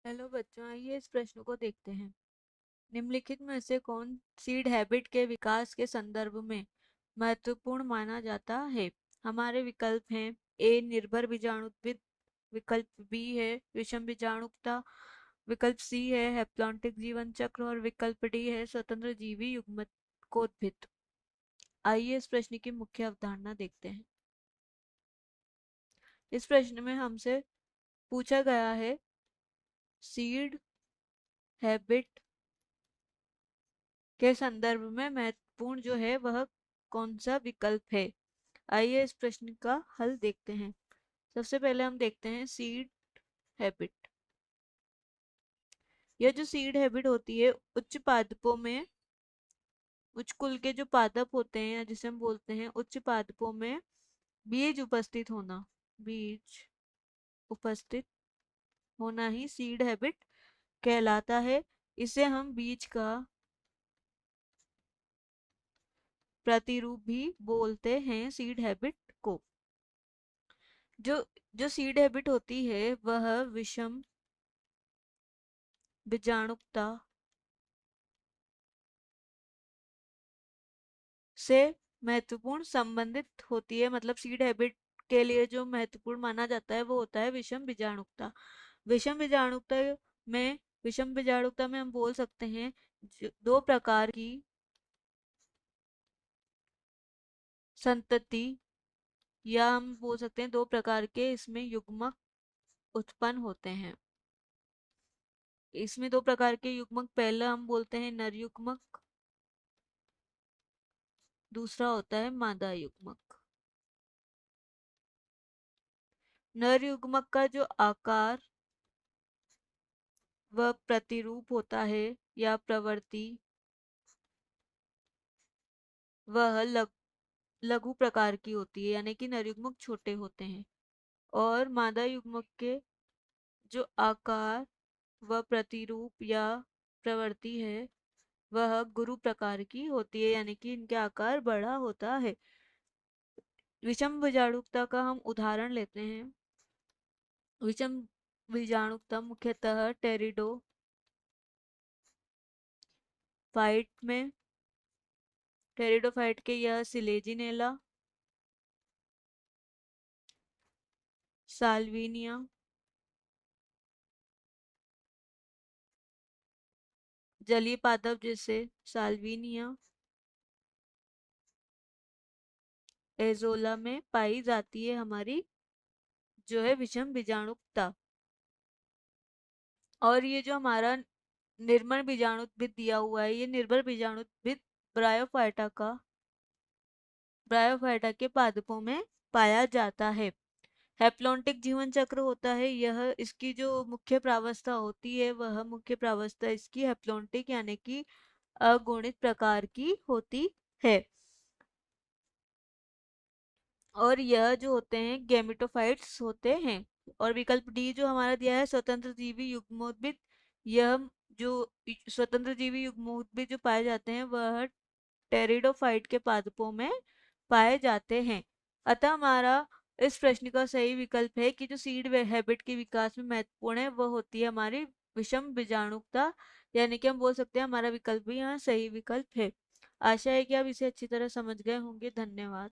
Hello बच्चों, आइए इस प्रश्न को देखते हैं। निम्नलिखित में से कौन सीड हैबिट के विकास के संदर्भ में महत्वपूर्ण माना जाता है? हमारे विकल्प हैं: ए निर्भर बीजाणुत्विद, विकल्प बी है विषम बीजाणुकता, विकल्प सी है हैप्लॉन्टिक जीवन चक्र और विकल्प डी है स्वतंत्र जीवी युग्मकोद्भिद। आइए इस प्रश्न की मुख्य अवधारणा देखते हैं। इस प्रश्न में हमसे पूछा गया है सीड हैबिट के संदर्भ में महत्वपूर्ण जो है वह कौन सा विकल्प है। आइए इस प्रश्न का हल देखते हैं। सबसे पहले हम देखते हैं सीड हैबिट। यह जो सीड हैबिट होती है, उच्च पादपों में, उच्च कुल के जो पादप होते हैं जिसे हम बोलते हैं उच्च पादपों में बीज उपस्थित होना, बीज उपस्थित होना ही सीड हैबिट कहलाता है। इसे हम बीज का प्रतिरूप भी बोलते हैं सीड हैबिट को। जो जो सीड हैबिट होती है वह विषम बीजाणुकता से महत्वपूर्ण संबंधित होती है। मतलब सीड हैबिट के लिए जो महत्वपूर्ण माना जाता है वो होता है विषम बीजाणुकता। विषम बीजाणुकता में विषम बीजाणुकता में हम बोल सकते हैं दो प्रकार की संतति, या हम बोल सकते हैं दो प्रकार के इसमें युग्मक उत्पन्न होते हैं। इसमें दो प्रकार के युग्मक, पहला हम बोलते हैं नर युग्मक, दूसरा होता है मादा युग्मक। नर युग्मक का जो आकार व प्रतिरूप होता है या प्रवृत्ति वह लघु प्रकार की होती है, यानी कि नर युग्मक छोटे होते हैं। और मादा युग्मक के जो आकार व प्रतिरूप या प्रवृत्ति है वह गुरु प्रकार की होती है, यानी कि इनके आकार बड़ा होता है। विषम बीजाणुकता का हम उदाहरण लेते हैं। विषम बीजाणुकता मुख्यतः टेरिडोफाइट के यह सिलेजिनेला, साल्विनिया, जलीय पादप जैसे साल्विनिया, एजोला में पाई जाती है हमारी जो है विषम बीजाणुकता। और ये जो हमारा निर्मल बीजाणुत्भिद दिया हुआ है, ये निर्भर बीजाणुत्भिद ब्रायोफाइटा के पादपों में पाया जाता है। हैप्लॉन्टिक जीवन चक्र होता है, यह इसकी जो मुख्य प्रावस्था होती है वह मुख्य प्रावस्था इसकी हैप्लॉन्टिक यानी कि अगुणित प्रकार की होती है। और यह जो होते हैं गैमेटोफाइट्स होते हैं। और विकल्प डी जो हमारा दिया है स्वतंत्र जीवी युग्मोद्भिद, यह जो स्वतंत्र जीवी युग्मोद्भिद जो पाए जाते हैं वह टेरिडोफाइट के पादपों में पाए जाते हैं। अतः हमारा इस प्रश्न का सही विकल्प है कि जो सीड हैबिट के विकास में महत्वपूर्ण है वह होती है हमारी विषम बीजाणुकता, यानी कि हम बोल सकते हैं हमारा विकल्प भी यहाँ सही विकल्प है। आशा है कि आप इसे अच्छी तरह समझ गए होंगे। धन्यवाद।